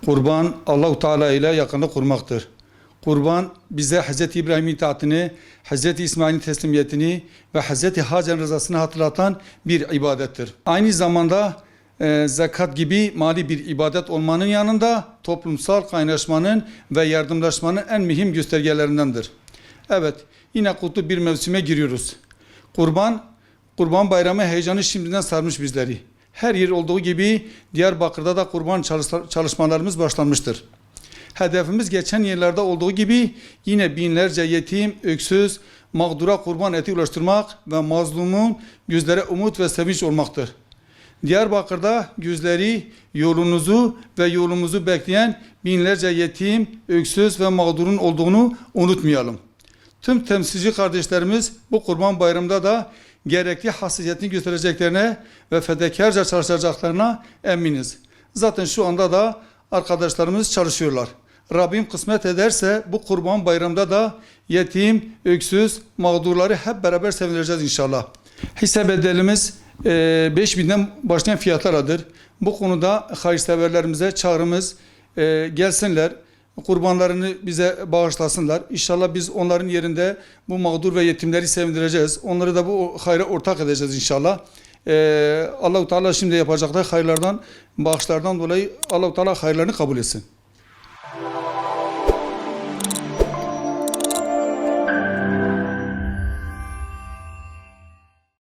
Kurban Allah-u Teala ile yakınlık kurmaktır. Kurban bize Hz. İbrahim'in itaatini, Hz. İsmail'in teslimiyetini ve Hz. Hacer'in rızasını hatırlatan bir ibadettir. Aynı zamanda zekat gibi mali bir ibadet olmanın yanında toplumsal kaynaşmanın ve yardımlaşmanın en mühim göstergelerindendir. Evet, yine kutlu bir mevsime giriyoruz. Kurban Bayramı heyecanı şimdiden sarmış bizleri. Her yer olduğu gibi Diyarbakır'da da kurban çalışmalarımız başlanmıştır. Hedefimiz geçen yıllarda olduğu gibi yine binlerce yetim, öksüz, mağdura kurban eti ulaştırmak ve mazlumun yüzlere umut ve sevinç olmaktır. Diyarbakır'da yüzleri, yolunuzu ve yolumuzu bekleyen binlerce yetim, öksüz ve mağdurun olduğunu unutmayalım. Tüm temsilci kardeşlerimiz bu Kurban Bayramı'nda da gerekli hassasiyetini göstereceklerine ve fedakarca çalışacaklarına eminiz. Zaten şu anda da arkadaşlarımız çalışıyorlar. Rabbim kısmet ederse bu Kurban Bayramı'nda da yetim, öksüz, mağdurları hep beraber sevindireceğiz inşallah. Hisse bedelimiz 5.000'den başlayan fiyatlardır. Bu konuda hayırseverlerimize çağrımız gelsinler. Kurbanlarını bize bağışlasınlar. İnşallah biz onların yerinde bu mağdur ve yetimleri sevindireceğiz. Onları da bu hayra ortak edeceğiz inşallah. Allah-u Teala şimdi yapacakları hayırlardan, bağışlardan dolayı Allah-u Teala hayırlarını kabul etsin.